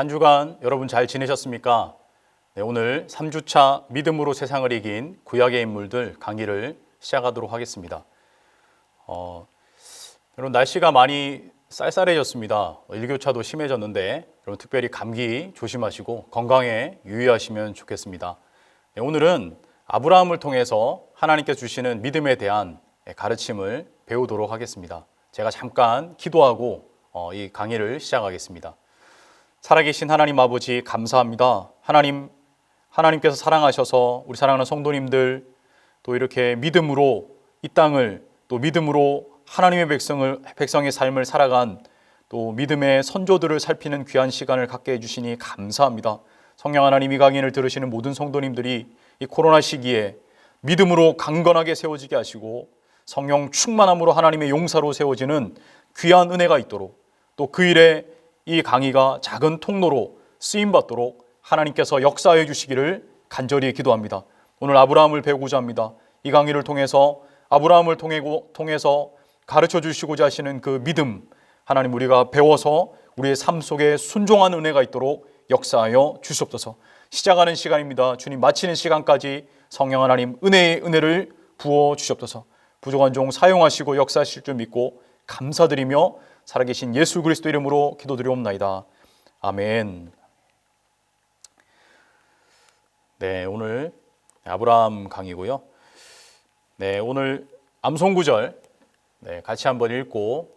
한 주간 여러분 잘 지내셨습니까? 네, 오늘 3주차 믿음으로 세상을 이긴 구약의 인물들 강의를 시작하도록 하겠습니다. 여러분 날씨가 많이 쌀쌀해졌습니다. 일교차도 심해졌는데 여러분 특별히 감기 조심하시고 건강에 유의하시면 좋겠습니다. 네, 오늘은 아브라함을 통해서 하나님께 주시는 믿음에 대한 가르침을 배우도록 하겠습니다. 제가 잠깐 기도하고 이 강의를 시작하겠습니다. 살아계신 하나님 아버지 감사합니다. 하나님께서 사랑하셔서 우리 사랑하는 성도님들 또 이렇게 믿음으로 이 땅을 또 믿음으로 하나님의 백성의 삶을 살아간 또 믿음의 선조들을 살피는 귀한 시간을 갖게 해주시니 감사합니다. 성령 하나님 이 강의를 들으시는 모든 성도님들이 이 코로나 시기에 믿음으로 강건하게 세워지게 하시고 성령 충만함으로 하나님의 용사로 세워지는 귀한 은혜가 있도록 또 그 일에 이 강의가 작은 통로로 쓰임받도록 하나님께서 역사해 주시기를 간절히 기도합니다. 오늘 아브라함을 배우고자 합니다. 이 강의를 통해서 아브라함을 통해서 가르쳐 주시고자 하시는 그 믿음 하나님 우리가 배워서 우리의 삶 속에 순종한 은혜가 있도록 역사하여 주시옵소서. 시작하는 시간입니다. 주님 마치는 시간까지 성령 하나님 은혜의 은혜를 부어 주시옵소서. 부족한 종 사용하시고 역사하실 줄 믿고 감사드리며 살아계신 예수 그리스도 이름으로 기도드리옵나이다. 아멘. 네, 오늘 아브라함 강의고요. 네, 오늘 암송구절 같이 한번 읽고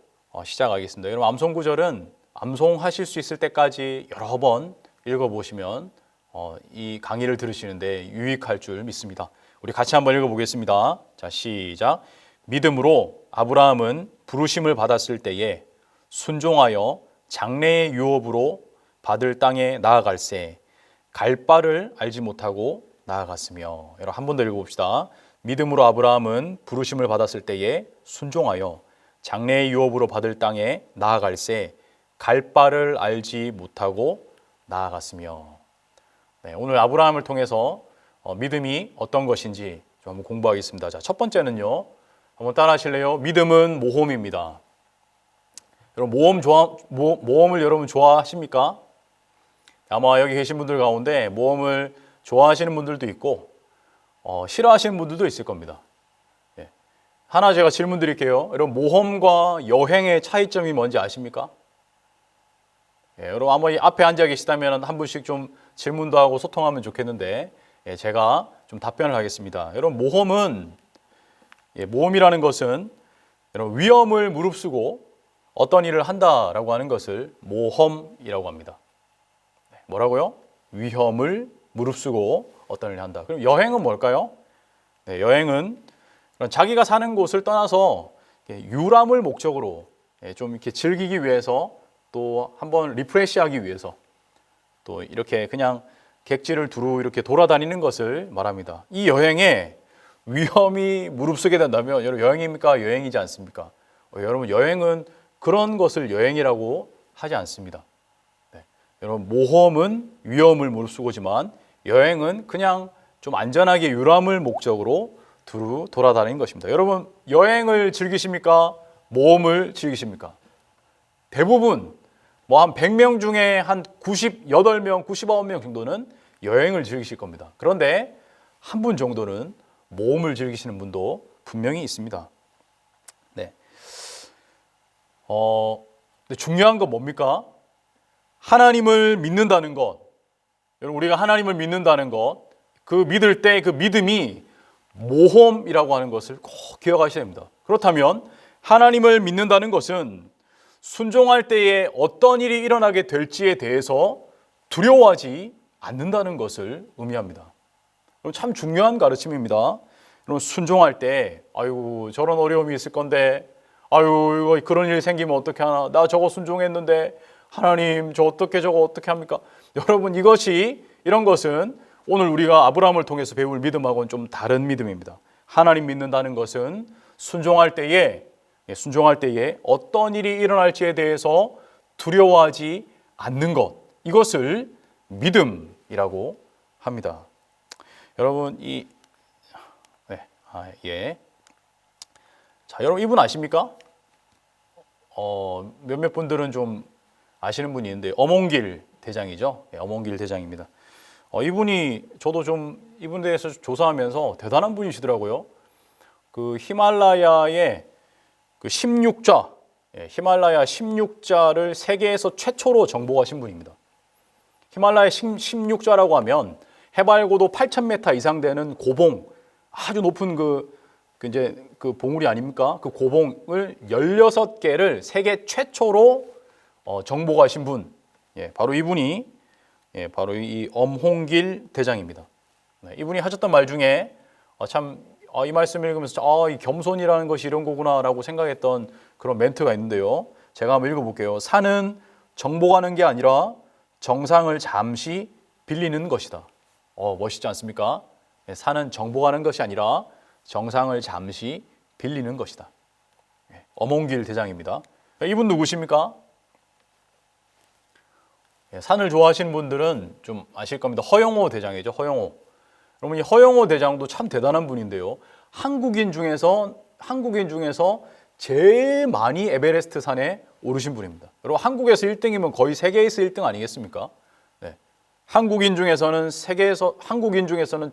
시작하겠습니다. 여러분 암송구절은 암송하실 수 있을 때까지 여러 번 읽어보시면 이 강의를 들으시는데 유익할 줄 믿습니다. 우리 같이 한번 읽어보겠습니다. 자, 시작. 믿음으로 아브라함은 부르심을 받았을 때에 순종하여 장래의 유업으로 받을 땅에 나아갈새 갈 바를 알지 못하고 나아갔으며. 여러분 한 번 더 읽어봅시다. 믿음으로 아브라함은 부르심을 받았을 때에 순종하여 장래의 유업으로 받을 땅에 나아갈새 갈 바를 알지 못하고 나아갔으며. 네, 오늘 아브라함을 통해서 믿음이 어떤 것인지 좀 한번 공부하겠습니다. 자, 첫 번째는요. 한번 따라 하실래요? 믿음은 모험입니다. 여러분 모험을 여러분 좋아하십니까? 아마 여기 계신 분들 가운데 모험을 좋아하시는 분들도 있고 싫어하시는 분들도 있을 겁니다. 예. 하나 제가 질문 드릴게요. 여러분 모험과 여행의 차이점이 뭔지 아십니까? 예, 여러분 아마 이 앞에 앉아 계시다면 한 분씩 좀 질문도 하고 소통하면 좋겠는데 제가 좀 답변을 하겠습니다. 여러분 모험이라는 것은 여러분 위험을 무릅쓰고 어떤 일을 한다라고 하는 것을 모험이라고 합니다. 뭐라고요? 위험을 무릅쓰고 어떤 일을 한다. 그럼 여행은 뭘까요? 네, 여행은 자기가 사는 곳을 떠나서 유람을 목적으로 좀 이렇게 즐기기 위해서 또 한번 리프레시하기 위해서 또 이렇게 그냥 객지를 두루 이렇게 돌아다니는 것을 말합니다. 이 여행에 위험이 무릅쓰게 된다면 여러분 여행입니까? 여행이지 않습니까? 여러분 여행은 그런 것을 여행이라고 하지 않습니다. 네. 여러분 모험은 위험을 무릅쓰고지만 여행은 그냥 좀 안전하게 유람을 목적으로 두루 돌아다니는 것입니다. 여러분 여행을 즐기십니까? 모험을 즐기십니까? 대부분 한 100명 중에 한 98명, 99명 정도는 여행을 즐기실 겁니다. 그런데 한 분 정도는 모험을 즐기시는 분도 분명히 있습니다. 네. 근데 중요한 건 뭡니까? 하나님을 믿는다는 것. 여러분 우리가 하나님을 믿는다는 것, 그 믿을 때 그 믿음이 모험이라고 하는 것을 꼭 기억하셔야 됩니다. 그렇다면 하나님을 믿는다는 것은 순종할 때에 어떤 일이 일어나게 될지에 대해서 두려워하지 않는다는 것을 의미합니다. 참 중요한 가르침입니다. 순종할 때 아이고 저런 어려움이 있을 건데 아유 그런 일이 생기면 어떻게 하나, 나 저거 순종했는데 하나님 저 어떻게 합니까? 여러분 이런 것은 오늘 우리가 아브라함을 통해서 배울 믿음하고는 좀 다른 믿음입니다. 하나님 믿는다는 것은 순종할 때에 어떤 일이 일어날지에 대해서 두려워하지 않는 것, 이것을 믿음이라고 합니다. 여러분 자, 여러분 이분 아십니까? 몇몇 분들은 좀 아시는 분이 있는데 엄홍길 대장이죠. 엄홍길 대장입니다. 이분이 저도 좀 이분에 대해서 조사하면서 대단한 분이시더라고요. 그 히말라야의 그 16자, 히말라야 16자를 세계에서 최초로 정복하신 분입니다. 히말라야 16자라고 하면 해발고도 8,000m 이상 되는 고봉, 아주 높은 이제 그 봉우리 아닙니까? 그 고봉을 16개를 세계 최초로 정복하신 분, 바로 이분이 바로 이 엄홍길 대장입니다. 이분이 하셨던 말 중에 이 말씀 읽으면서 이 겸손이라는 것이 이런 거구나라고 생각했던 그런 멘트가 있는데요. 제가 한번 읽어볼게요. 산은 정복하는 게 아니라 정상을 잠시 빌리는 것이다. 멋있지 않습니까? 산은 정복하는 것이 아니라 정상을 잠시 빌리는 것이다. 엄홍길 대장입니다. 이분 누구십니까? 산을 좋아하시는 분들은 좀 아실 겁니다. 허영호 대장이죠. 허영호. 여러분, 이 허영호 대장도 참 대단한 분인데요. 한국인 중에서 제일 많이 에베레스트 산에 오르신 분입니다. 여러분, 한국에서 1등이면 거의 세계에서 1등 아니겠습니까? 네. 한국인 중에서는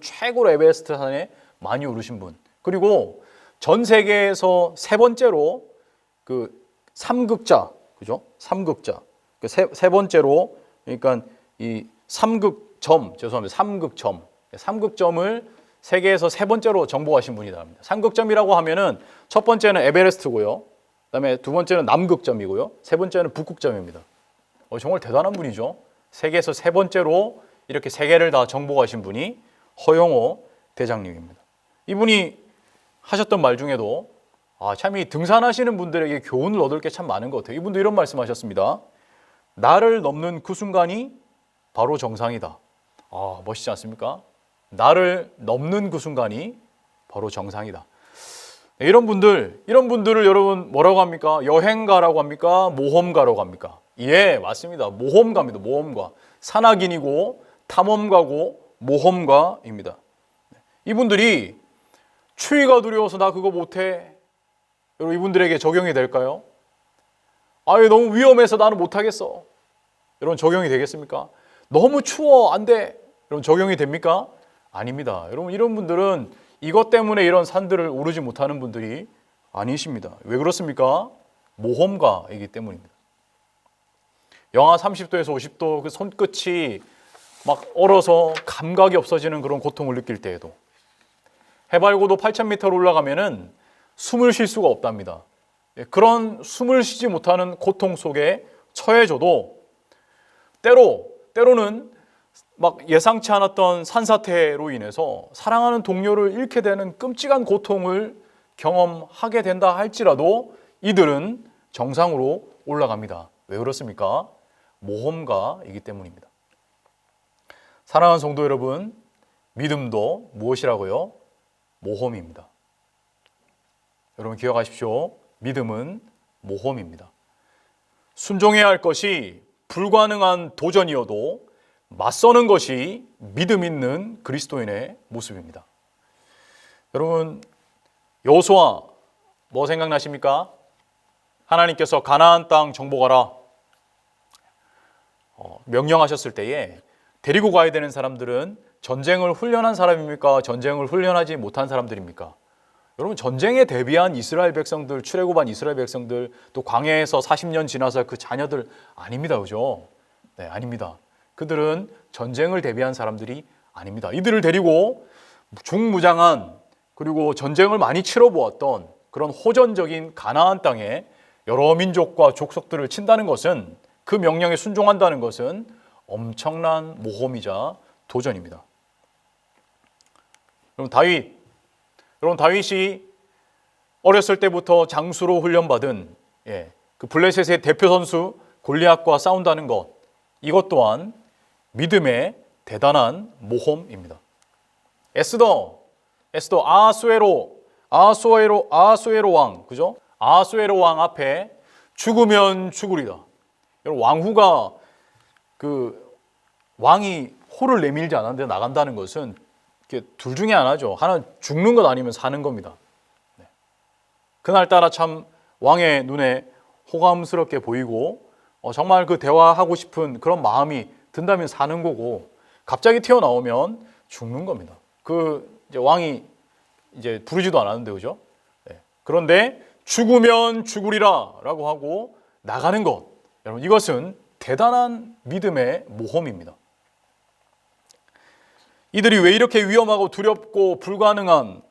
최고로 에베레스트 산에 많이 오르신 분. 그리고 전 세계에서 세 번째로 그 삼극자, 그죠? 삼극자. 그 세 번째로, 그러니까 이 삼극점을 세계에서 세 번째로 정복하신 분이다 합니다. 삼극점이라고 하면은 첫 번째는 에베레스트고요. 그다음에 두 번째는 남극점이고요. 세 번째는 북극점입니다. 정말 대단한 분이죠. 세계에서 세 번째로 이렇게 세 개를 다 정복하신 분이 허영호 대장님입니다. 이분이 하셨던 말 중에도 참 이 등산하시는 분들에게 교훈을 얻을 게 참 많은 것 같아요. 이분도 이런 말씀하셨습니다. 나를 넘는 그 순간이 바로 정상이다. 멋있지 않습니까? 나를 넘는 그 순간이 바로 정상이다. 이런 분들을 여러분 뭐라고 합니까? 여행가라고 합니까? 모험가라고 합니까? 예, 맞습니다. 모험가입니다. 모험가. 산악인이고 탐험가고 모험가입니다. 이분들이 추위가 두려워서 나 그거 못해. 여러분, 이분들에게 적용이 될까요? 너무 위험해서 나는 못하겠어. 여러분, 적용이 되겠습니까? 너무 추워, 안 돼. 여러분, 적용이 됩니까? 아닙니다. 여러분, 이런 분들은 이것 때문에 이런 산들을 오르지 못하는 분들이 아니십니다. 왜 그렇습니까? 모험가이기 때문입니다. 영하 30도에서 50도 그 손끝이 막 얼어서 감각이 없어지는 그런 고통을 느낄 때에도, 해발고도 8,000m로 올라가면은 숨을 쉴 수가 없답니다. 그런 숨을 쉬지 못하는 고통 속에 처해져도 때로는 막 예상치 않았던 산사태로 인해서 사랑하는 동료를 잃게 되는 끔찍한 고통을 경험하게 된다 할지라도 이들은 정상으로 올라갑니다. 왜 그렇습니까? 모험가이기 때문입니다. 사랑하는 성도 여러분, 믿음도 무엇이라고요? 모험입니다. 여러분 기억하십시오. 믿음은 모험입니다. 순종해야 할 것이 불가능한 도전이어도 맞서는 것이 믿음 있는 그리스도인의 모습입니다. 여러분, 여호수아 뭐 생각나십니까? 하나님께서 가나안 땅 정복하라 명령하셨을 때에 데리고 가야 되는 사람들은 전쟁을 훈련한 사람입니까? 전쟁을 훈련하지 못한 사람들입니까? 여러분, 전쟁에 대비한 이스라엘 백성들, 출애굽한 이스라엘 백성들, 또 광야에서 40년 지나서 그 자녀들 아닙니다. 그죠? 네, 아닙니다. 그들은 전쟁을 대비한 사람들이 아닙니다. 이들을 데리고 중무장한, 그리고 전쟁을 많이 치러보았던 그런 호전적인 가나안 땅에 여러 민족과 족속들을 친다는 것은, 그 명령에 순종한다는 것은 엄청난 모험이자 도전입니다. 여러분, 다윗이 어렸을 때부터 장수로 훈련받은 그 블레셋의 대표 선수 골리앗과 싸운다는 것, 이것 또한 믿음의 대단한 모험입니다. 에스더 아하수에로 왕, 그죠? 아하수에로 왕 앞에 죽으면 죽으리다. 여러분, 왕후가 왕이 호를 내밀지 않았는데 나간다는 것은 둘 중에 하나죠. 하나는 죽는 것 아니면 사는 겁니다. 그날따라 참 왕의 눈에 호감스럽게 보이고 정말 그 대화하고 싶은 그런 마음이 든다면 사는 거고, 갑자기 튀어나오면 죽는 겁니다. 이제 왕이 이제 부르지도 않았는데, 그죠? 네. 그런데 죽으면 죽으리라라고 하고 나가는 것, 여러분, 이것은 대단한 믿음의 모험입니다. 이들이 왜 이렇게 위험하고 두렵고 불가능한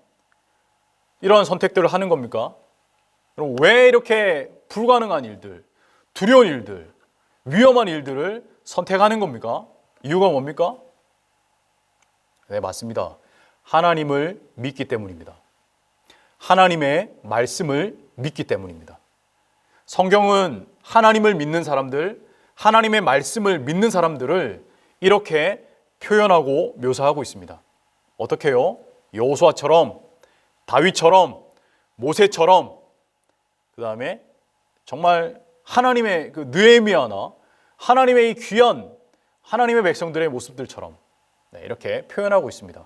이러한 선택들을 하는 겁니까? 그럼 왜 이렇게 불가능한 일들, 두려운 일들, 위험한 일들을 선택하는 겁니까? 이유가 뭡니까? 네, 맞습니다. 하나님을 믿기 때문입니다. 하나님의 말씀을 믿기 때문입니다. 성경은 하나님을 믿는 사람들, 하나님의 말씀을 믿는 사람들을 이렇게 표현하고 묘사하고 있습니다. 어떻게요? 여호수아처럼, 다윗처럼, 모세처럼, 그 다음에 정말 하나님의 그 느헤미야나 하나님의 이 귀한 하나님의 백성들의 모습들처럼, 네, 이렇게 표현하고 있습니다.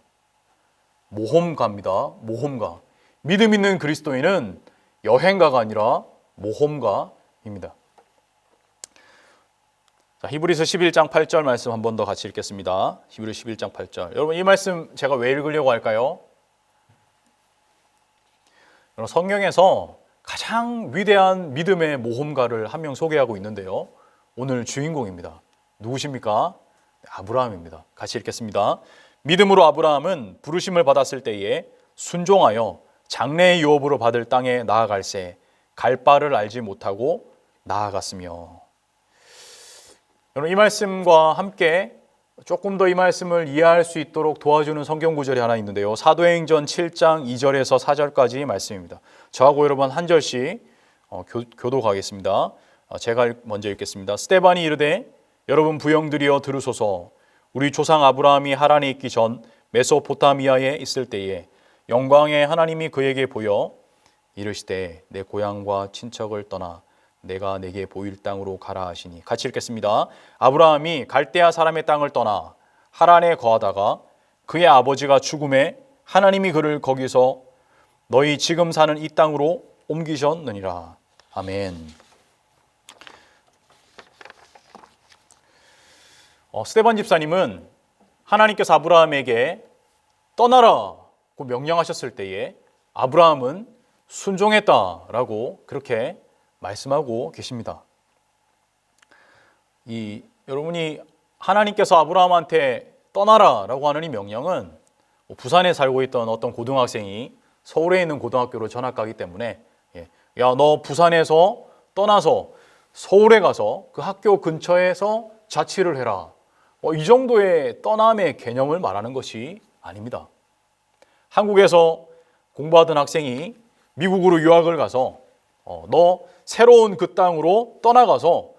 모험가입니다. 모험가. 믿음 있는 그리스도인은 여행가가 아니라 모험가입니다. 자, 히브리서 11장 8절 말씀 한 번 더 같이 읽겠습니다. 히브리 11장 8절. 여러분, 이 말씀 제가 왜 읽으려고 할까요? 여러분, 성경에서 가장 위대한 믿음의 모험가를 한 명 소개하고 있는데요, 오늘 주인공입니다. 누구십니까? 아브라함입니다. 같이 읽겠습니다. 믿음으로 아브라함은 부르심을 받았을 때에 순종하여 장래의 유업으로 받을 땅에 나아갈새 갈 바를 알지 못하고 나아갔으며. 여러분, 이 말씀과 함께 조금 더 이 말씀을 이해할 수 있도록 도와주는 성경 구절이 하나 있는데요, 사도행전 7장 2절에서 4절까지 말씀입니다. 저하고 여러분 한 절씩 교독하겠습니다. 제가 먼저 읽겠습니다. 스데반이 이르되 여러분 부형들이여 들으소서. 우리 조상 아브라함이 하란에 있기 전 메소포타미아에 있을 때에 영광의 하나님이 그에게 보여 이르시되 내 고향과 친척을 떠나 내가 내게 보일 땅으로 가라 하시니. 같이 읽겠습니다. 아브라함이 갈대아 사람의 땅을 떠나 하란에 거하다가 그의 아버지가 죽음에 하나님이 그를 거기서 너희 지금 사는 이 땅으로 옮기셨느니라. 아멘. 스데반 집사님은 하나님께서 아브라함에게 떠나라고 명령하셨을 때에 아브라함은 순종했다라고 그렇게 말씀하고 계십니다. 여러분이 하나님께서 아브라함한테 떠나라라고 하는 이 명령은 부산에 살고 있던 어떤 고등학생이 서울에 있는 고등학교로 전학 가기 때문에, 야, 너 부산에서 떠나서 서울에 가서 그 학교 근처에서 자취를 해라, 이 정도의 떠남의 개념을 말하는 것이 아닙니다. 한국에서 공부하던 학생이 미국으로 유학을 가서 너 새로운 그 땅으로 떠나가서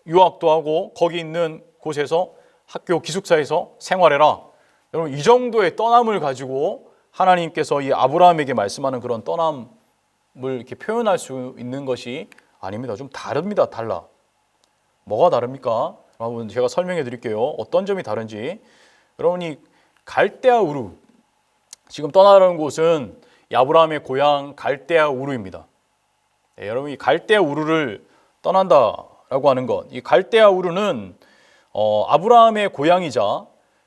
유학도 하고 거기 있는 곳에서 학교 기숙사에서 생활해라. 여러분, 이 정도의 떠남을 가지고 하나님께서 이 아브라함에게 말씀하는 그런 떠남을 이렇게 표현할 수 있는 것이 아닙니다. 좀 다릅니다. 달라. 뭐가 다릅니까? 여러분, 제가 설명해 드릴게요. 어떤 점이 다른지. 여러분이 갈대아 우르, 지금 떠나라는 곳은 아브라함의 고향 갈대아 우르입니다. 네, 여러분, 이 갈대아 우르를 떠난다라고 하는 것, 이 갈대아 우르는 아브라함의 고향이자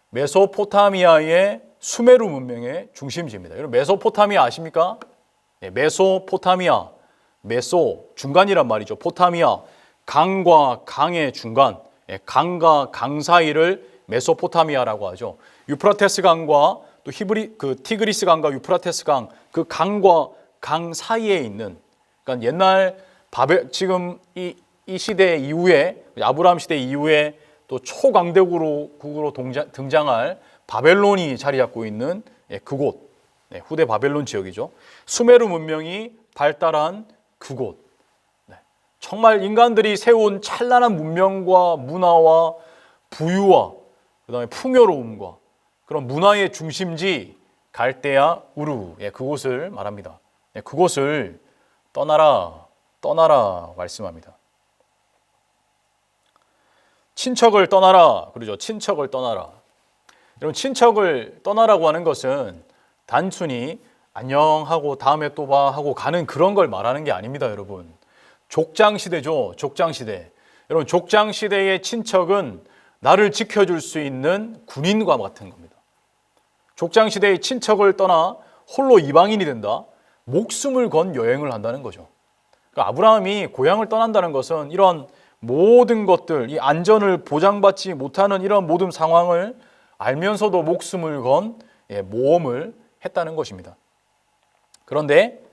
메소포타미아의 수메르 문명의 중심지입니다. 여러분, 메소포타미아 아십니까? 네, 메소포타미아, 메소 중간이란 말이죠. 포타미아, 강과 강의 중간, 강과 강 사이를 메소포타미아라고 하죠. 유프라테스 강과 또 티그리스 강과 유프라테스 강, 그 강과 강 사이에 있는, 그러니까 옛날 지금 이 시대 이후에, 아브라함 시대 이후에 또 초강대국으로 등장할 바벨론이 자리 잡고 있는 그곳, 후대 바벨론 지역이죠. 수메르 문명이 발달한 그곳, 정말 인간들이 세운 찬란한 문명과 문화와 부유와 그다음에 풍요로움과 그런 문화의 중심지 갈대아 우르, 그곳을 말합니다. 그곳을 떠나라 말씀합니다. 친척을 떠나라 그러죠. 친척을 떠나라. 여러분, 친척을 떠나라고 하는 것은 단순히 안녕하고 다음에 또 봐 하고 가는 그런 걸 말하는 게 아닙니다. 여러분, 족장시대죠. 족장시대. 여러분, 족장 시대의 친척은 나를 지켜줄 수 있는 군인과 같은 겁니다. 족장 시대의 친척을 떠나 홀로 이방인이 된다. 목숨을 건 여행을 한다는 거죠. 그러니까 아브라함이 고향을 떠난다는 것은 이런 모든 것들, 이 안전을 보장받지 못하는 이런 모든 상황을 알면서도 목숨을 건 모험을 했다는 것입니다. 그런데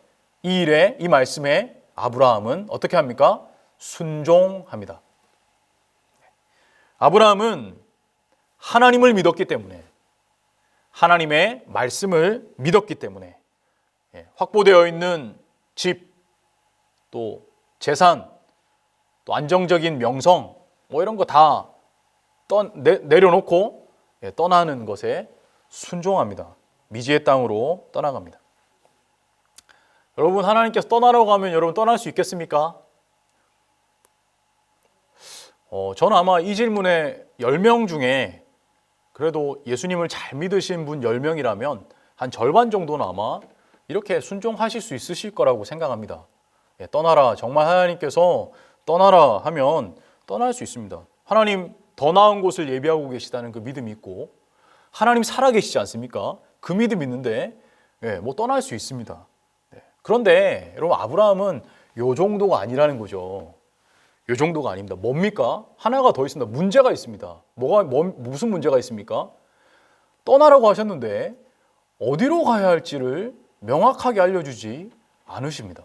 이 일에, 이 말씀에 아브라함은 어떻게 합니까? 순종합니다. 아브라함은 하나님을 믿었기 때문에, 하나님의 말씀을 믿었기 때문에 확보되어 있는 집, 또 재산, 또 안정적인 명성, 뭐 이런 거 다 내려놓고 떠나는 것에 순종합니다. 미지의 땅으로 떠나갑니다. 여러분, 하나님께서 떠나라고 하면 여러분 떠날 수 있겠습니까? 저는 아마 이 질문에 10명 중에 그래도 예수님을 잘 믿으신 분 10명이라면 한 절반 정도는 아마 이렇게 순종하실 수 있으실 거라고 생각합니다. 떠나라, 정말 하나님께서 떠나라 하면 떠날 수 있습니다. 하나님 더 나은 곳을 예비하고 계시다는 그 믿음이 있고, 하나님 살아계시지 않습니까? 그 믿음 있는데 뭐 떠날 수 있습니다. 그런데 여러분, 아브라함은 요 정도가 아니라는 거죠. 요 정도가 아닙니다. 뭡니까? 하나가 더 있습니다. 문제가 있습니다. 무슨 문제가 있습니까? 떠나라고 하셨는데 어디로 가야 할지를 명확하게 알려주지 않으십니다.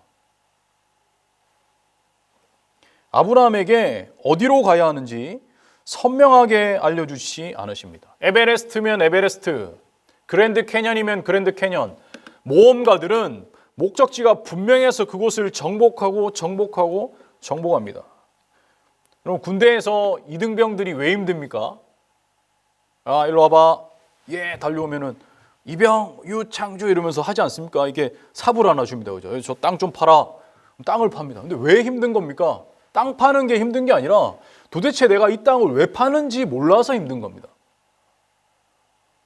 아브라함에게 어디로 가야 하는지 선명하게 알려주시지 않으십니다. 에베레스트면 에베레스트, 그랜드 캐년이면 그랜드 캐년, 모험가들은 목적지가 분명해서 그곳을 정복합니다. 그럼 군대에서 이등병들이 왜 힘듭니까? 일로 와봐. 달려오면은 이병 유창주 이러면서 하지 않습니까? 이게 삽을 하나 줍니다. 그죠? 저 땅 좀 팔아. 땅을 팝니다. 근데 왜 힘든 겁니까? 땅 파는 게 힘든 게 아니라 도대체 내가 이 땅을 왜 파는지 몰라서 힘든 겁니다.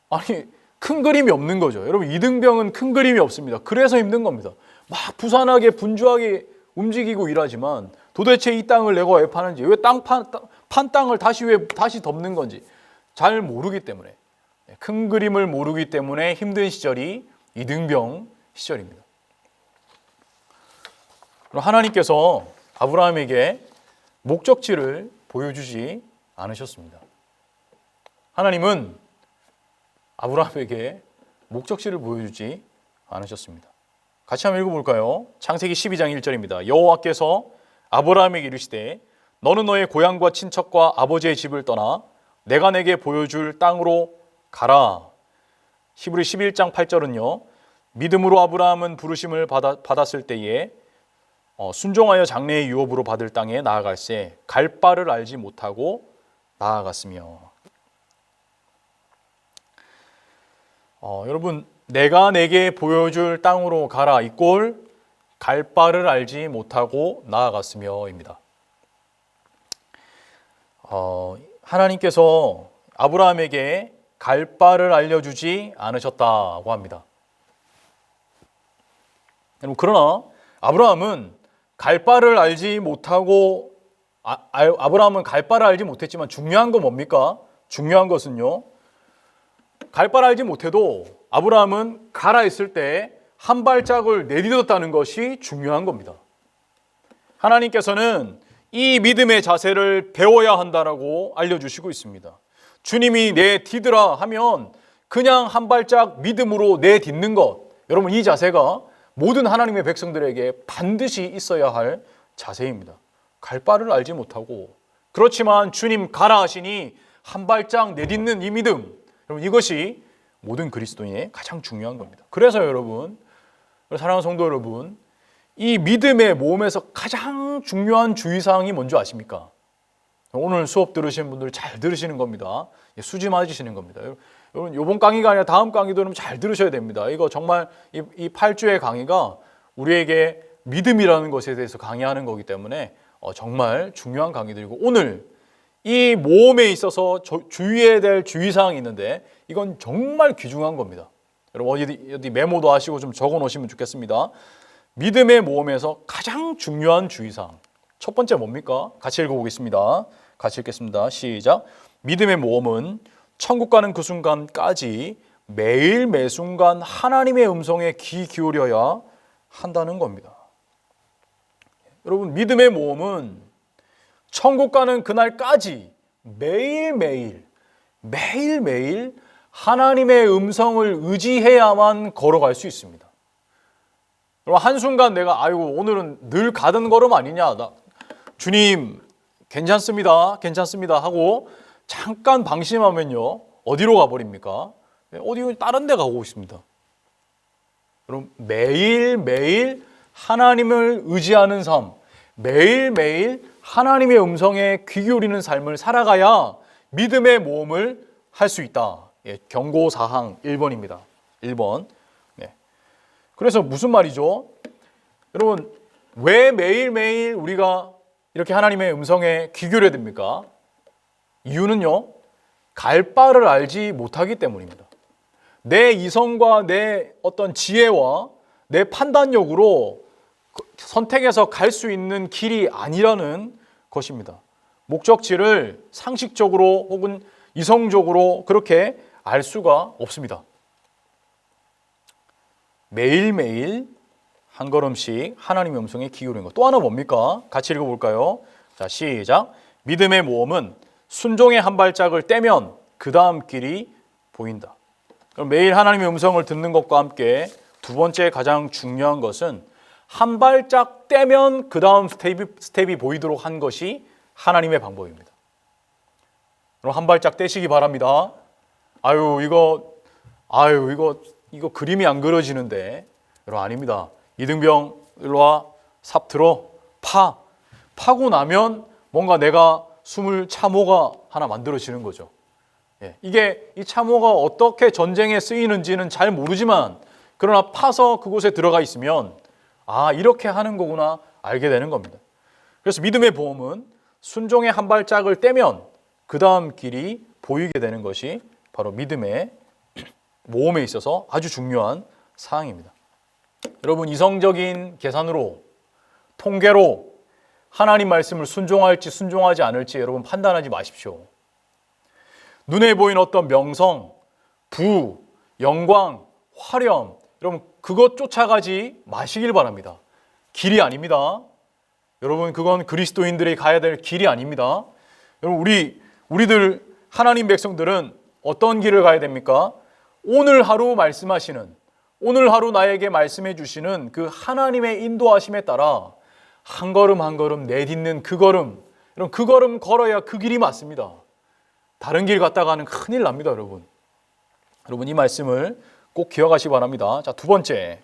아니, 큰 그림이 없는 거죠. 여러분, 이등병은 큰 그림이 없습니다. 그래서 힘든 겁니다. 막 부산하게 분주하게 움직이고 일하지만 도대체 이 땅을 내가 왜 파는지, 왜 판 땅을 왜 다시 덮는 건지 잘 모르기 때문에, 큰 그림을 모르기 때문에 힘든 시절이 이등병 시절입니다. 그럼 하나님께서 아브라함에게 목적지를 보여주지 않으셨습니다. 하나님은 아브라함에게 목적지를 보여주지 않으셨습니다. 같이 한번 읽어볼까요? 창세기 12장 1절입니다. 여호와께서 아브라함에게 이르시되 너는 너의 고향과 친척과 아버지의 집을 떠나 내가 내게 보여줄 땅으로 가라. 히브리 11장 8절은요. 믿음으로 아브라함은 부르심을 받았을 때에 순종하여 장래의 유업으로 받을 땅에 나아갈새 갈 바를 알지 못하고 나아갔으며. 여러분, 내가 내게 보여줄 땅으로 가라 이꼴 갈 바를 알지 못하고 나아갔으며입니다. 하나님께서 아브라함에게 갈 바를 알려주지 않으셨다고 합니다. 그러나 아브라함은 갈 바를 알지 못하고 아브라함은 갈 바를 알지 못했지만 중요한 건 뭡니까? 중요한 것은요. 갈 바를 알지 못해도 아브라함은 가라 했을 때 한 발짝을 내딛었다는 것이 중요한 겁니다. 하나님께서는 이 믿음의 자세를 배워야 한다라고 알려주시고 있습니다. 주님이 내딛으라 하면 그냥 한 발짝 믿음으로 내딛는 것, 여러분 이 자세가 모든 하나님의 백성들에게 반드시 있어야 할 자세입니다. 갈 바를 알지 못하고 그렇지만 주님 가라 하시니 한 발짝 내딛는 이 믿음, 여러분 이것이 모든 그리스도인의 가장 중요한 겁니다. 그래서 여러분, 사랑하는 성도 여러분, 이 믿음의 모험에서 가장 중요한 주의사항이 뭔지 아십니까? 오늘 수업 들으시는 분들 잘 들으시는 겁니다. 수지 맞으시는 겁니다. 여러분 이번 강의가 아니라 다음 강의도 잘 들으셔야 됩니다. 이거 정말 이 8주의 강의가 우리에게 믿음이라는 것에 대해서 강의하는 거기 때문에 정말 중요한 강의들이고, 오늘 이 모험에 있어서 주의해야 될 주의사항이 있는데 이건 정말 귀중한 겁니다. 여러분 어디 메모도 하시고 좀 적어 놓으시면 좋겠습니다. 믿음의 모험에서 가장 중요한 주의사항, 첫 번째 뭡니까? 같이 읽어보겠습니다. 같이 읽겠습니다. 시작. 믿음의 모험은 천국 가는 그 순간까지 매일 매순간 하나님의 음성에 귀 기울여야 한다는 겁니다. 여러분, 믿음의 모험은 천국 가는 그날까지 매일매일 하나님의 음성을 의지해야만 걸어갈 수 있습니다. 여러분, 한순간 내가 오늘은 늘 가던 걸음 아니냐, 주님 괜찮습니다 하고 잠깐 방심하면요, 어디로 가버립니까? 어디 다른 데 가고 있습니다. 여러분, 매일매일 하나님을 의지하는 삶, 매일매일 하나님의 음성에 귀 기울이는 삶을 살아가야 믿음의 모험을 할 수 있다. 경고사항 1번입니다. 1번. 그래서 무슨 말이죠? 여러분, 왜 매일매일 우리가 이렇게 하나님의 음성에 귀 기울여야 됩니까? 이유는요, 갈 바를 알지 못하기 때문입니다. 내 이성과 내 어떤 지혜와 내 판단력으로 선택해서 갈 수 있는 길이 아니라는 것입니다. 목적지를 상식적으로 혹은 이성적으로 그렇게 알 수가 없습니다. 매일매일 한 걸음씩 하나님의 음성에 귀 기울이는 것. 또 하나 뭡니까? 같이 읽어볼까요? 자, 시작. 믿음의 모험은 순종의 한 발짝을 떼면 그 다음 길이 보인다. 그럼 매일 하나님의 음성을 듣는 것과 함께 두 번째 가장 중요한 것은 한 발짝 떼면 그 다음 스텝이 보이도록 한 것이 하나님의 방법입니다. 그럼 한 발짝 떼시기 바랍니다. 이거 그림이 안 그려지는데. 여러분, 아닙니다. 이등병 일로 와, 삽 들어, 파고 나면 뭔가 내가 숨을 참호가 하나 만들어지는 거죠. 이게 이 참호가 어떻게 전쟁에 쓰이는지는 잘 모르지만, 그러나 파서 그곳에 들어가 있으면 이렇게 하는 거구나 알게 되는 겁니다. 그래서 믿음의 모험은 순종의 한 발짝을 떼면 그 다음 길이 보이게 되는 것이 바로 믿음의 모험에 있어서 아주 중요한 사항입니다. 여러분, 이성적인 계산으로, 통계로 하나님 말씀을 순종할지 순종하지 않을지 여러분 판단하지 마십시오. 눈에 보이는 어떤 명성, 부, 영광, 화려함, 여러분 그것 쫓아가지 마시길 바랍니다. 길이 아닙니다. 여러분, 그건 그리스도인들이 가야 될 길이 아닙니다. 여러분, 우리들 하나님 백성들은 어떤 길을 가야 됩니까? 오늘 하루 말씀하시는, 오늘 하루 나에게 말씀해 주시는 그 하나님의 인도하심에 따라 한 걸음 한 걸음 내딛는 그 걸음, 여러분 그 걸음 걸어야 그 길이 맞습니다. 다른 길 갔다가는 큰일 납니다, 여러분. 여러분, 이 말씀을 꼭 기억하시기 바랍니다. 자, 두 번째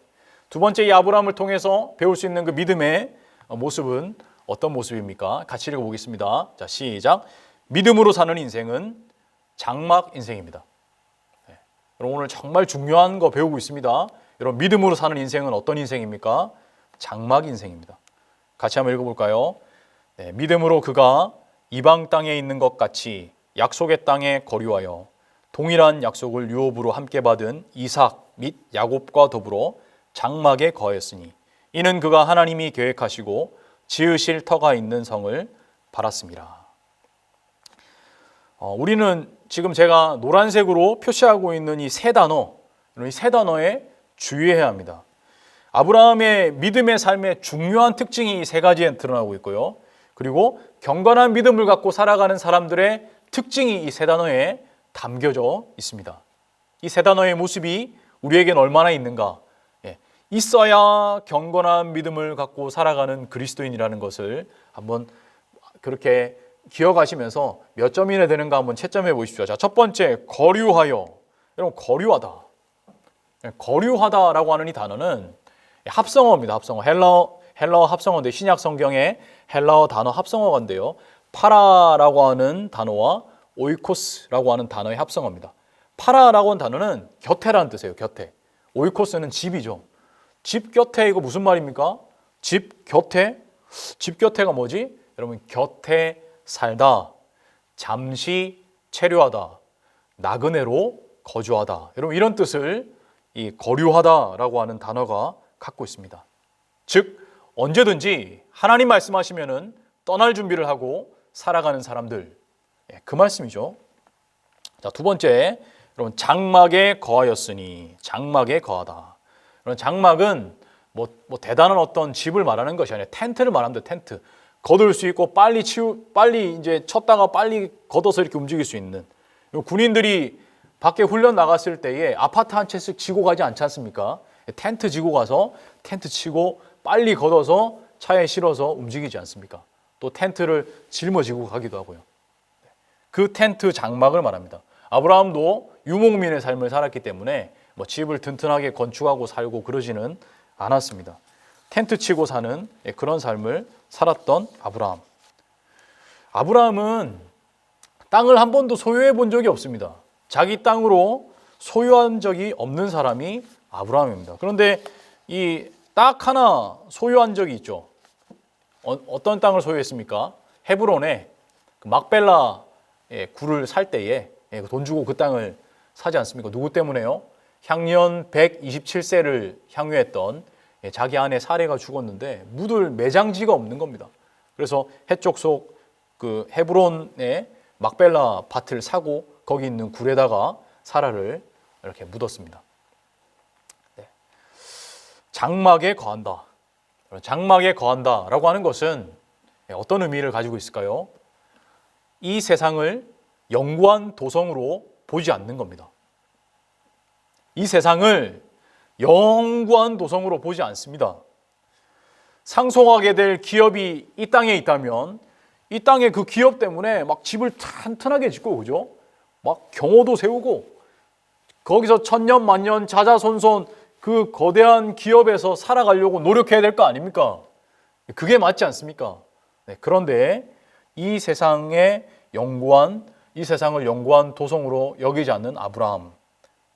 이 아브라함을 통해서 배울 수 있는 그 믿음의 모습은 어떤 모습입니까? 같이 읽어보겠습니다. 자, 시작. 믿음으로 사는 인생은 장막 인생입니다. 여러분, 오늘 정말 중요한 거 배우고 있습니다. 여러분, 믿음으로 사는 인생은 어떤 인생입니까? 장막 인생입니다. 같이 한번 읽어볼까요? 믿음으로 그가 이방 땅에 있는 것 같이 약속의 땅에 거류하여 동일한 약속을 유업으로 함께 받은 이삭 및 야곱과 더불어 장막에 거하였으니 이는 그가 하나님이 계획하시고 지으실 터가 있는 성을 바랐습니다. 우리는 지금 제가 노란색으로 표시하고 있는 이 세 단어에 주의해야 합니다. 아브라함의 믿음의 삶의 중요한 특징이 세 가지에 드러나고 있고요. 그리고 경건한 믿음을 갖고 살아가는 사람들의 특징이 이 세 단어에 담겨져 있습니다. 이 세 단어의 모습이 우리에겐 얼마나 있는가? 있어야 경건한 믿음을 갖고 살아가는 그리스도인이라는 것을 한번 그렇게 기억하시면서 몇 점이나 되는가 한번 채점해 보십시오. 자, 첫 번째, 거류하여. 여러분, 거류하다. 거류하다라고 하는 이 단어는 합성어입니다. 합성어. 헬라어 합성어인데, 신약 성경에 헬라어 단어 합성어인데요. 파라라고 하는 단어와 오이코스라고 하는 단어의 합성어입니다. 파라라고 하는 단어는 곁에라는 뜻이에요. 곁에. 오이코스는 집이죠. 집 곁에, 이거 무슨 말입니까? 집 곁에? 집 곁에가 뭐지? 여러분, 곁에 살다, 잠시 체류하다, 나그네로 거주하다. 여러분, 이런 뜻을 이 거류하다라고 하는 단어가 갖고 있습니다. 즉, 언제든지 하나님 말씀하시면은 떠날 준비를 하고 살아가는 사람들, 그 말씀이죠. 자, 두 번째, 여러분, 장막에 거하였으니. 장막에 거하다. 여러분, 장막은 뭐 대단한 어떤 집을 말하는 것이 아니라 텐트를 말합니다. 텐트. 거둘 수 있고 빨리 이제 쳤다가 빨리 걷어서 이렇게 움직일 수 있는. 군인들이 밖에 훈련 나갔을 때에 아파트 한 채씩 지고 가지 않지 않습니까? 텐트 지고 가서 텐트 치고 빨리 걷어서 차에 실어서 움직이지 않습니까? 또 텐트를 짊어지고 가기도 하고요. 그 텐트 장막을 말합니다. 아브라함도 유목민의 삶을 살았기 때문에 뭐 집을 튼튼하게 건축하고 살고 그러지는 않았습니다. 텐트 치고 사는 그런 삶을 살았던 아브라함. 아브라함은 땅을 한 번도 소유해 본 적이 없습니다. 자기 땅으로 소유한 적이 없는 사람이 아브라함입니다. 그런데 이 딱 하나 소유한 적이 있죠. 어떤 땅을 소유했습니까? 헤브론에 막벨라 굴을 살 때에 돈 주고 그 땅을 사지 않습니까? 누구 때문에요? 향년 127세를 향유했던 자기 아내 사레가 죽었는데 묻을 매장지가 없는 겁니다. 그래서 해쪽 속 그 헤브론의 막벨라 밭을 사고 거기 있는 굴에다가 사라를 이렇게 묻었습니다. 네. 장막에 거한다. 장막에 거한다라고 하는 것은 어떤 의미를 가지고 있을까요? 이 세상을 영구한 도성으로 보지 않는 겁니다. 이 세상을 영구한 도성으로 보지 않습니다. 상속하게 될 기업이 이 땅에 있다면 이 땅의 그 기업 때문에 막 집을 튼튼하게 짓고, 그죠? 막 경호도 세우고 거기서 천년 만년 자자손손 그 거대한 기업에서 살아가려고 노력해야 될 거 아닙니까? 그게 맞지 않습니까? 네, 그런데 이 세상을 영구한 도성으로 여기지 않는 아브라함,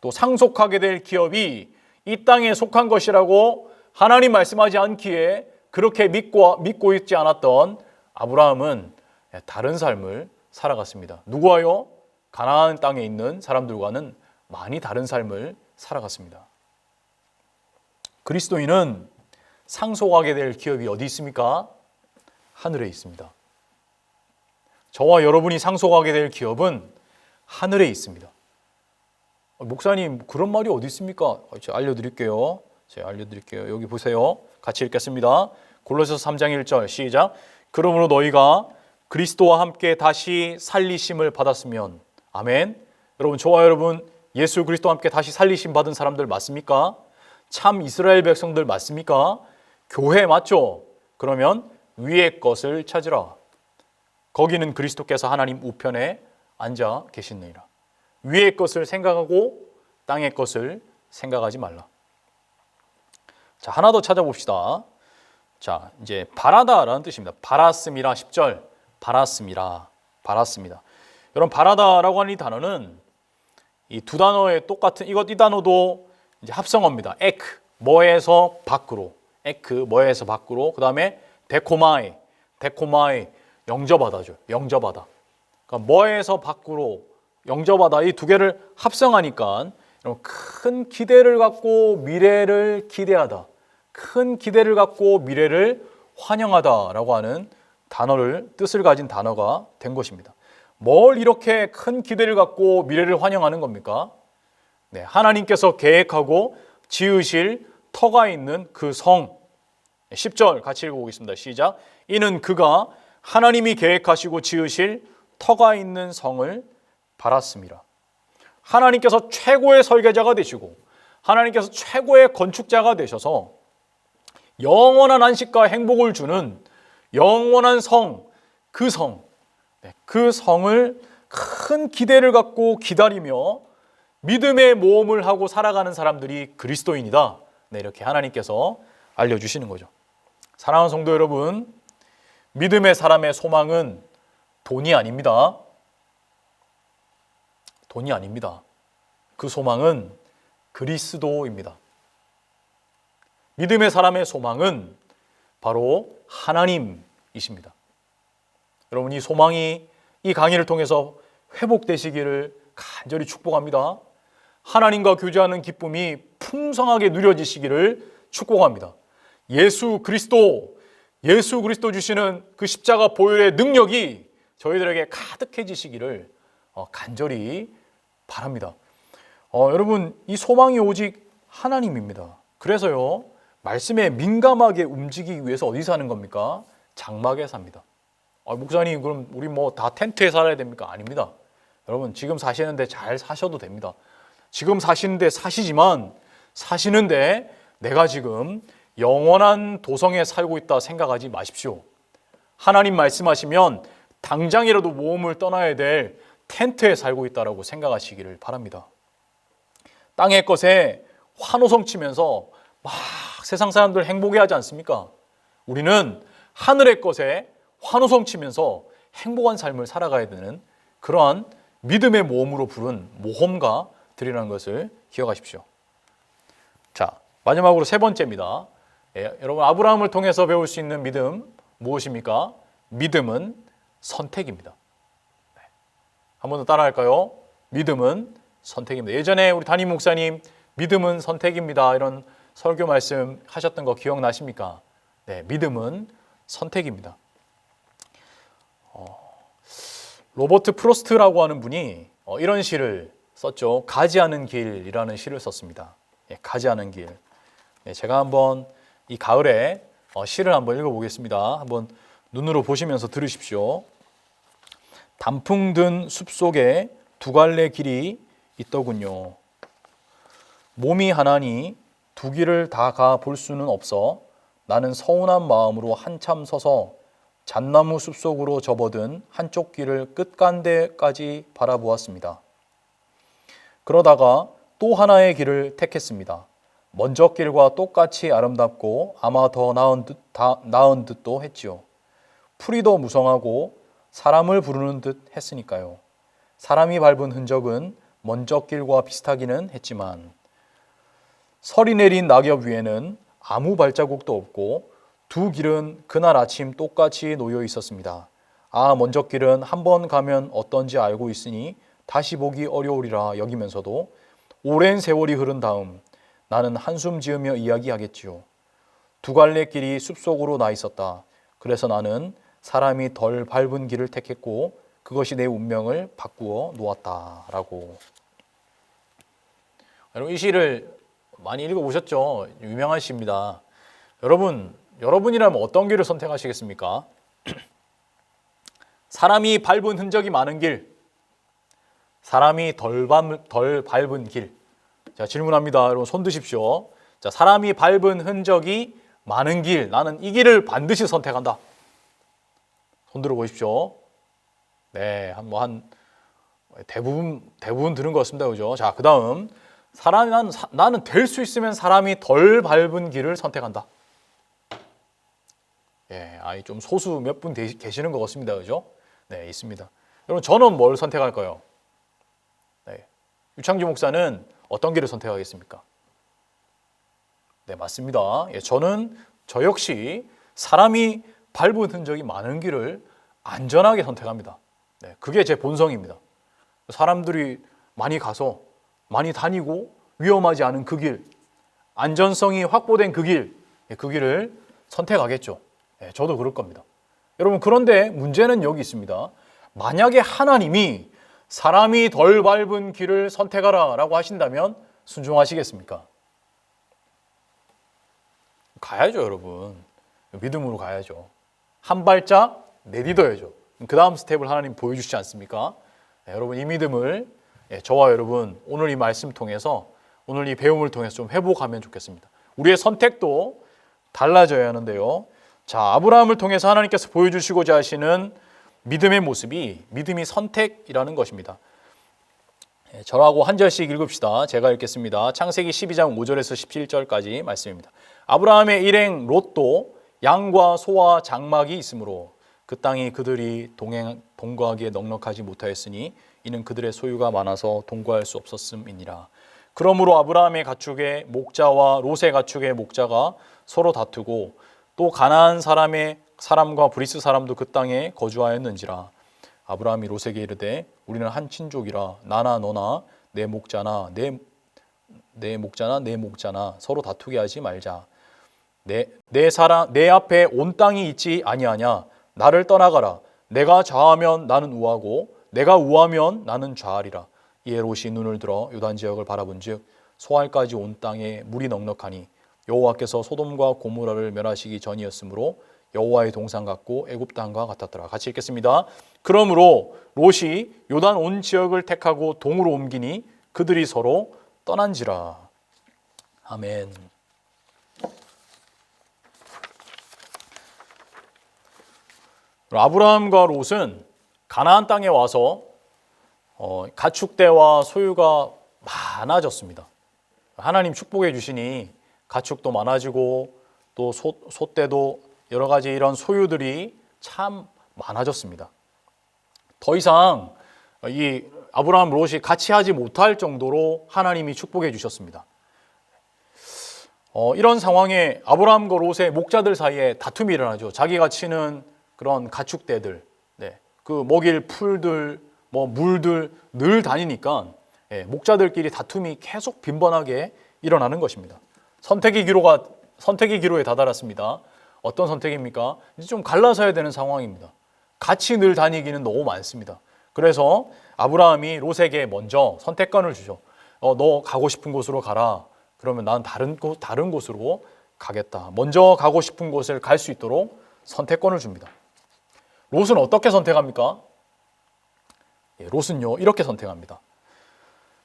또 상속하게 될 기업이 이 땅에 속한 것이라고 하나님 말씀하지 않기에 그렇게 믿고 있지 않았던 아브라함은 다른 삶을 살아갔습니다. 누구와요? 가나안 땅에 있는 사람들과는 많이 다른 삶을 살아갔습니다. 그리스도인은 상속하게 될 기업이 어디 있습니까? 하늘에 있습니다. 저와 여러분이 상속하게 될 기업은 하늘에 있습니다. 목사님, 그런 말이 어디 있습니까? 제가 알려드릴게요. 여기 보세요. 같이 읽겠습니다. 골로새서 3장 1절 시작. 그러므로 너희가 그리스도와 함께 다시 살리심을 받았으면, 아멘. 여러분, 저와 여러분 예수 그리스도와 함께 다시 살리심 받은 사람들 맞습니까? 참 이스라엘 백성들 맞습니까? 교회 맞죠? 그러면 위의 것을 찾으라. 거기는 그리스도께서 하나님 우편에 앉아 계시느니라. 위의 것을 생각하고 땅의 것을 생각하지 말라. 자, 하나 더 찾아봅시다. 자, 이제 바라다라는 뜻입니다. 바랐음이라 10절. 바랐습니다. 여러분, 바라다라고 하는 이 단어는 이 두 단어의 똑같은 이 단어도 이제 합성어입니다. 에크, 뭐에서 밖으로. 에크, 뭐에서 밖으로. 그다음에 데코마이, 영접하다죠. 영접하다. 그러니까 뭐에서 밖으로, 영접하다, 이 두 개를 합성하니까 큰 기대를 갖고 미래를 기대하다, 큰 기대를 갖고 미래를 환영하다라고 하는 뜻을 가진 단어가 된 것입니다. 뭘 이렇게 큰 기대를 갖고 미래를 환영하는 겁니까? 네, 하나님께서 계획하고 지으실 터가 있는 그 성. 10절 같이 읽어보겠습니다. 시작. 이는 그가 하나님이 계획하시고 지으실 터가 있는 성을 바랐습니다. 하나님께서 최고의 설계자가 되시고 하나님께서 최고의 건축자가 되셔서 영원한 안식과 행복을 주는 영원한 성, 그 성을 큰 기대를 갖고 기다리며 믿음의 모험을 하고 살아가는 사람들이 그리스도인이다. 네, 이렇게 하나님께서 알려주시는 거죠. 사랑하는 성도 여러분, 믿음의 사람의 소망은 돈이 아닙니다. 돈이 아닙니다. 그 소망은 그리스도입니다. 믿음의 사람의 소망은 바로 하나님이십니다. 여러분, 이 소망이 이 강의를 통해서 회복되시기를 간절히 축복합니다. 하나님과 교제하는 기쁨이 풍성하게 누려지시기를 축복합니다. 예수 그리스도, 예수 그리스도 주시는 그 십자가 보혈의 능력이 저희들에게 가득해지시기를 간절히 바랍니다. 여러분, 이 소망이 오직 하나님입니다. 그래서요, 말씀에 민감하게 움직이기 위해서 어디서 사는 겁니까? 장막에 삽니다. 목사님, 그럼 우리 뭐 다 텐트에 살아야 됩니까? 아닙니다. 여러분, 지금 사시는데 잘 사셔도 됩니다. 지금 사시는데 사시지만, 사시는데 내가 지금 영원한 도성에 살고 있다 생각하지 마십시오. 하나님 말씀하시면 당장이라도 모험을 떠나야 될 텐트에 살고 있다라고 생각하시기를 바랍니다. 땅의 것에 환호성 치면서 막 세상 사람들 행복해 하지 않습니까? 우리는 하늘의 것에 환호성 치면서 행복한 삶을 살아가야 되는 그러한 믿음의 모험으로 부른 모험가들이라는 것을 기억하십시오. 자, 마지막으로 세 번째입니다. 여러분, 아브라함을 통해서 배울 수 있는 믿음 무엇입니까? 믿음은 선택입니다. 한 번 더 따라할까요? 믿음은 선택입니다. 예전에 우리 담임 목사님 믿음은 선택입니다, 이런 설교 말씀 하셨던 거 기억나십니까? 네, 믿음은 선택입니다. 로버트 프로스트라고 하는 분이 이런 시를 썼죠. 가지 않은 길이라는 시를 썼습니다. 가지 않은 길. 제가 한번 이 가을에 시를 한번 읽어보겠습니다. 한번 눈으로 보시면서 들으십시오. 단풍 든 숲속에 두 갈래 길이 있더군요. 몸이 하나니 두 길을 다 가 볼 수는 없어 나는 서운한 마음으로 한참 서서 잣나무 숲속으로 접어든 한쪽 길을 끝간데까지 바라보았습니다. 그러다가 또 하나의 길을 택했습니다. 먼저 길과 똑같이 아름답고 아마 더 나은 듯도 했지요. 풀이 더 무성하고 사람을 부르는 듯 했으니까요. 사람이 밟은 흔적은 먼저 길과 비슷하기는 했지만 설이 내린 낙엽 위에는 아무 발자국도 없고 두 길은 그날 아침 똑같이 놓여 있었습니다. 먼저 길은 한 번 가면 어떤지 알고 있으니 다시 보기 어려우리라 여기면서도 오랜 세월이 흐른 다음 나는 한숨 지으며 이야기하겠지요. 두 갈래 길이 숲속으로 나 있었다. 그래서 나는 사람이 덜 밟은 길을 택했고 그것이 내 운명을 바꾸어 놓았다라고. 여러분, 이 시를 많이 읽어보셨죠? 유명한 시입니다. 여러분이라면 어떤 길을 선택하시겠습니까? 사람이 밟은 흔적이 많은 길, 사람이 덜 밟은 길. 자, 질문합니다. 여러분, 손 드십시오. 자, 사람이 밟은 흔적이 많은 길, 나는 이 길을 반드시 선택한다. 손 들어 보십시오. 네, 대부분 들은 것 같습니다. 그죠? 자, 그 다음, 나는 될 수 있으면 사람이 덜 밟은 길을 선택한다. 좀 소수 몇 분 계시는 것 같습니다. 그죠? 네, 있습니다. 여러분, 저는 뭘 선택할까요? 네, 유창주 목사는 어떤 길을 선택하겠습니까? 네, 맞습니다. 저 역시 사람이 밟은 흔적이 많은 길을 안전하게 선택합니다. 네, 그게 제 본성입니다. 사람들이 많이 가서 많이 다니고 위험하지 않은 그 길, 안전성이 확보된 그 길을 선택하겠죠. 네, 저도 그럴 겁니다. 여러분, 그런데 문제는 여기 있습니다. 만약에 하나님이 사람이 덜 밟은 길을 선택하라 라고 하신다면 순종하시겠습니까? 가야죠, 여러분. 믿음으로 가야죠. 한 발짝 내딛어야죠. 그 다음 스텝을 하나님 보여주시지 않습니까? 네, 여러분, 이 믿음을 저와 여러분 오늘 이 말씀 통해서, 오늘 이 배움을 통해서 좀 회복하면 좋겠습니다. 우리의 선택도 달라져야 하는데요. 자, 아브라함을 통해서 하나님께서 보여주시고자 하시는 믿음의 모습이 믿음이 선택이라는 것입니다. 저하고 한 절씩 읽읍시다. 제가 읽겠습니다. 창세기 12장 5절에서 17절까지 말씀입니다. 아브라함의 일행 롯도 양과 소와 장막이 있으므로 그 땅이 그들이 동거하기에 넉넉하지 못하였으니 이는 그들의 소유가 많아서 동거할 수 없었음이니라. 그러므로 아브라함의 가축의 목자와 롯의 가축의 목자가 서로 다투고 또 가나안 사람과 브리스 사람도 그 땅에 거주하였는지라. 아브라함이 롯에게 이르되 우리는 한 친족이라 나나 너나 내 목자나 내 목자나 서로 다투게 하지 말자. 내 앞에 온 땅이 있지 아니하냐. 나를 떠나가라. 내가 좌하면 나는 우하고 내가 우하면 나는 좌하리라. 이에 롯이 눈을 들어 요단 지역을 바라본즉 소알까지 온 땅에 물이 넉넉하니 여호와께서 소돔과 고모라를 멸하시기 전이었으므로 여호와의 동산 같고 애굽 땅과 같았더라. 같이 읽겠습니다. 그러므로 롯이 요단 온 지역을 택하고 동으로 옮기니 그들이 서로 떠난지라. 아멘. 아브라함과 롯은 가나안 땅에 와서 가축대와 소유가 많아졌습니다. 하나님 축복해 주시니 가축도 많아지고 또 소떼도 여러 가지 이런 소유들이 참 많아졌습니다. 더 이상 이 아브라함 롯이 같이 하지 못할 정도로 하나님이 축복해 주셨습니다. 이런 상황에 아브라함과 롯의 목자들 사이에 다툼이 일어나죠. 자기가 치는 그런 가축대들, 그 먹일 풀들, 물들 늘 다니니까 목자들끼리 다툼이 계속 빈번하게 일어나는 것입니다. 선택의 기로에 다다랐습니다. 어떤 선택입니까? 이제 좀 갈라서야 되는 상황입니다. 같이 늘 다니기는 너무 많습니다. 그래서 아브라함이 롯에게 먼저 선택권을 주죠. 너 가고 싶은 곳으로 가라. 그러면 난 다른 곳으로 가겠다. 먼저 가고 싶은 곳을 갈 수 있도록 선택권을 줍니다. 롯은 어떻게 선택합니까? 롯은요, 이렇게 선택합니다.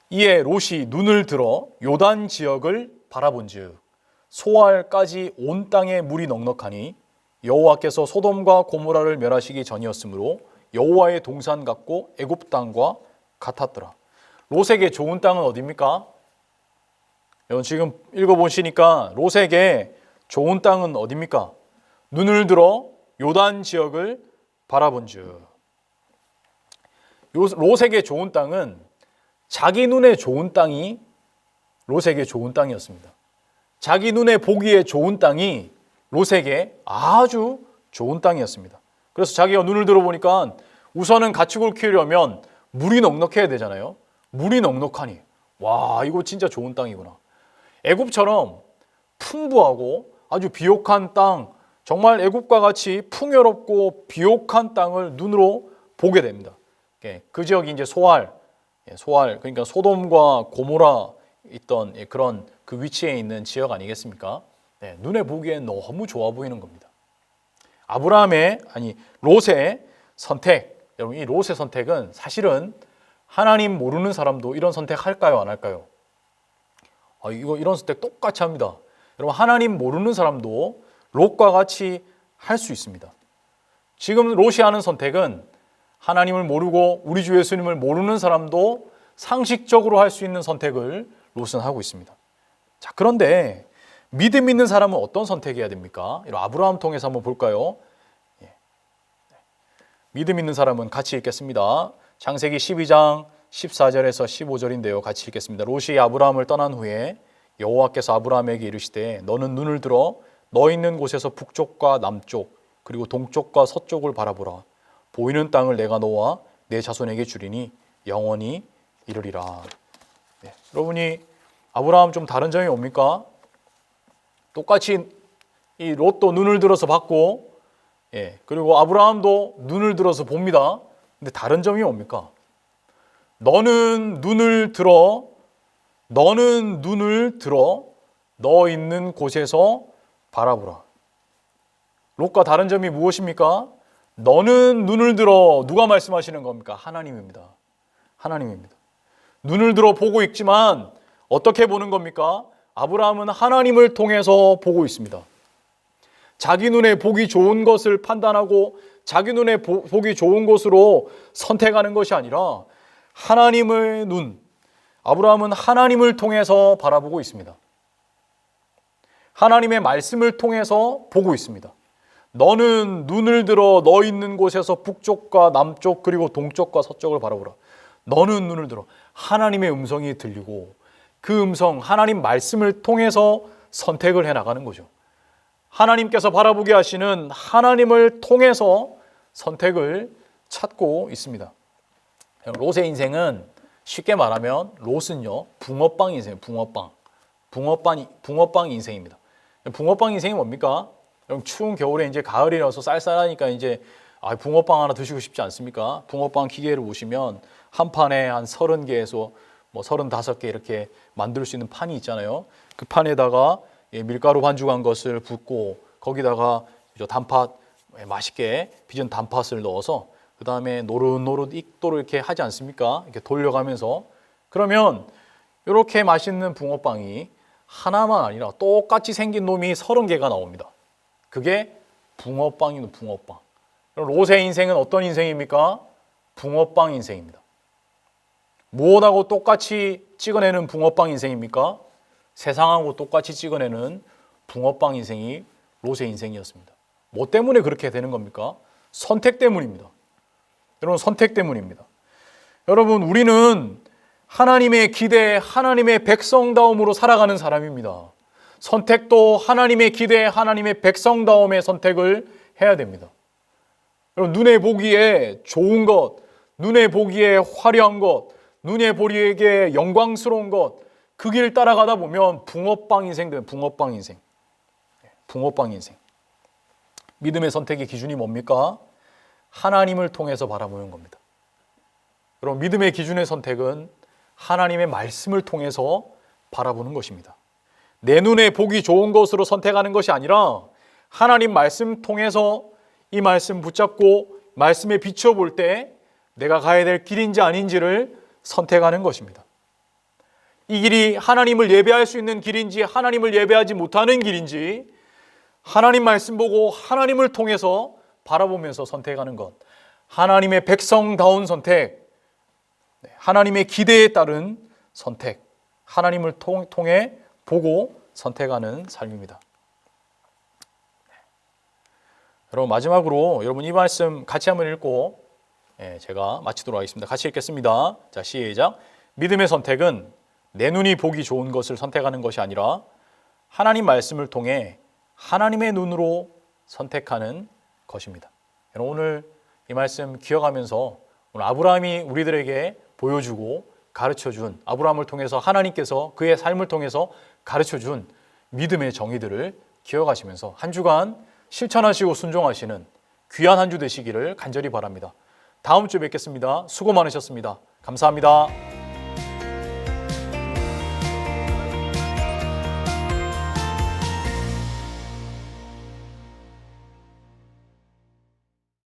이에 롯이 눈을 들어 요단 지역을 바라본즉 소알까지 온 땅에 물이 넉넉하니 여호와께서 소돔과 고모라를 멸하시기 전이었으므로 여호와의 동산 같고 애굽 땅과 같았더라. 롯에게 좋은 땅은 어디입니까? 여러분 지금 읽어보시니까 롯에게 좋은 땅은 어디입니까? 눈을 들어 요단 지역을 바라본즉 롯에게 좋은 땅은 자기 눈에 좋은 땅이 롯에게 좋은 땅이었습니다. 자기 눈에 보기에 좋은 땅이 롯에게 아주 좋은 땅이었습니다. 그래서 자기가 눈을 들어보니까 우선은 가축을 키우려면 물이 넉넉해야 되잖아요. 물이 넉넉하니 와, 이거 진짜 좋은 땅이구나. 애굽처럼 풍부하고 아주 비옥한 땅, 정말 애굽과 같이 풍요롭고 비옥한 땅을 눈으로 보게 됩니다. 그 지역이 이제 소알 그러니까 소돔과 고모라 있던 그런 그 위치에 있는 지역 아니겠습니까? 눈에 보기엔 너무 좋아 보이는 겁니다. 롯의 선택, 여러분 이 롯의 선택은 사실은 하나님 모르는 사람도 이런 선택할까요, 안 할까요? 이런 선택 똑같이 합니다. 여러분 하나님 모르는 사람도 롯과 같이 할 수 있습니다. 지금 롯이 하는 선택은 하나님을 모르고 우리 주 예수님을 모르는 사람도 상식적으로 할 수 있는 선택을 롯은 하고 있습니다. 자, 그런데 믿음 있는 사람은 어떤 선택해야 됩니까? 이런 아브라함 통해서 한번 볼까요? 믿음 있는 사람은 같이 읽겠습니다. 창세기 12장 14절에서 15절인데요. 같이 읽겠습니다. 롯이 아브라함을 떠난 후에 여호와께서 아브라함에게 이르시되 너는 눈을 들어 너 있는 곳에서 북쪽과 남쪽 그리고 동쪽과 서쪽을 바라보라. 보이는 땅을 내가 너와 내 자손에게 주리니 영원히 이르리라. 여러분이 아브라함 좀 다른 점이 뭡니까? 똑같이 이 롯도 눈을 들어서 봤고, 그리고 아브라함도 눈을 들어서 봅니다. 근데 다른 점이 뭡니까? 너는 눈을 들어 너 있는 곳에서 바라보라. 롯과 다른 점이 무엇입니까? 너는 눈을 들어, 누가 말씀하시는 겁니까? 하나님입니다. 하나님입니다. 눈을 들어 보고 있지만 어떻게 보는 겁니까? 아브라함은 하나님을 통해서 보고 있습니다. 자기 눈에 보기 좋은 것을 판단하고 자기 눈에 보기 좋은 것으로 선택하는 것이 아니라 하나님의 눈, 아브라함은 하나님을 통해서 바라보고 있습니다. 하나님의 말씀을 통해서 보고 있습니다. 너는 눈을 들어 너 있는 곳에서 북쪽과 남쪽 그리고 동쪽과 서쪽을 바라보라. 너는 눈을 들어 하나님의 음성이 들리고 그 음성, 하나님 말씀을 통해서 선택을 해나가는 거죠. 하나님께서 바라보게 하시는 하나님을 통해서 선택을 찾고 있습니다. 롯의 인생은 쉽게 말하면 롯은요 붕어빵 인생이에요. 붕어빵 인생입니다. 붕어빵 인생이 뭡니까? 여러분 추운 겨울에 이제 가을이라서 쌀쌀하니까 이제 붕어빵 하나 드시고 싶지 않습니까? 붕어빵 기계를 보시면 한 판에 한 30개에서 뭐 35개 이렇게 만들 수 있는 판이 있잖아요. 그 판에다가 밀가루 반죽한 것을 붓고 거기다가 단팥 맛있게 빚은 단팥을 넣어서 그 다음에 노릇노릇 익도록 이렇게 하지 않습니까? 이렇게 돌려가면서 그러면 이렇게 맛있는 붕어빵이 하나만 아니라 똑같이 생긴 놈이 30개가 나옵니다. 그게 붕어빵이는 붕어빵. 롯의 인생은 어떤 인생입니까? 붕어빵 인생입니다. 무엇하고 똑같이 찍어내는 붕어빵 인생입니까? 세상하고 똑같이 찍어내는 붕어빵 인생이 롯의 인생이었습니다. 뭐 때문에 그렇게 되는 겁니까? 선택 때문입니다. 여러분, 선택 때문입니다. 여러분, 우리는 하나님의 기대, 하나님의 백성다움으로 살아가는 사람입니다. 선택도 하나님의 기대, 하나님의 백성다움의 선택을 해야 됩니다. 여러분, 눈에 보기에 좋은 것, 눈에 보기에 화려한 것, 눈에 보기에 영광스러운 것, 그 길 따라가다 보면 붕어빵 인생 되면 붕어빵 인생. 붕어빵 인생. 믿음의 선택의 기준이 뭡니까? 하나님을 통해서 바라보는 겁니다. 여러분, 믿음의 기준의 선택은 하나님의 말씀을 통해서 바라보는 것입니다. 내 눈에 보기 좋은 것으로 선택하는 것이 아니라 하나님 말씀 통해서 이 말씀 붙잡고 말씀에 비춰볼 때 내가 가야 될 길인지 아닌지를 선택하는 것입니다. 이 길이 하나님을 예배할 수 있는 길인지 하나님을 예배하지 못하는 길인지 하나님 말씀 보고 하나님을 통해서 바라보면서 선택하는 것, 하나님의 백성다운 선택, 하나님의 기대에 따른 선택, 하나님을 통해 보고 선택하는 삶입니다. 여러분, 마지막으로 여러분 이 말씀 같이 한번 읽고 제가 마치도록 하겠습니다. 같이 읽겠습니다. 자, 시작. 믿음의 선택은 내 눈이 보기 좋은 것을 선택하는 것이 아니라 하나님 말씀을 통해 하나님의 눈으로 선택하는 것입니다. 여러분, 오늘 이 말씀 기억하면서 오늘 아브라함이 우리들에게 보여주고 가르쳐준, 아브라함을 통해서 하나님께서 그의 삶을 통해서 가르쳐준 믿음의 정의들을 기억하시면서 한 주간 실천하시고 순종하시는 귀한 한 주 되시기를 간절히 바랍니다. 다음 주에 뵙겠습니다. 수고 많으셨습니다. 감사합니다.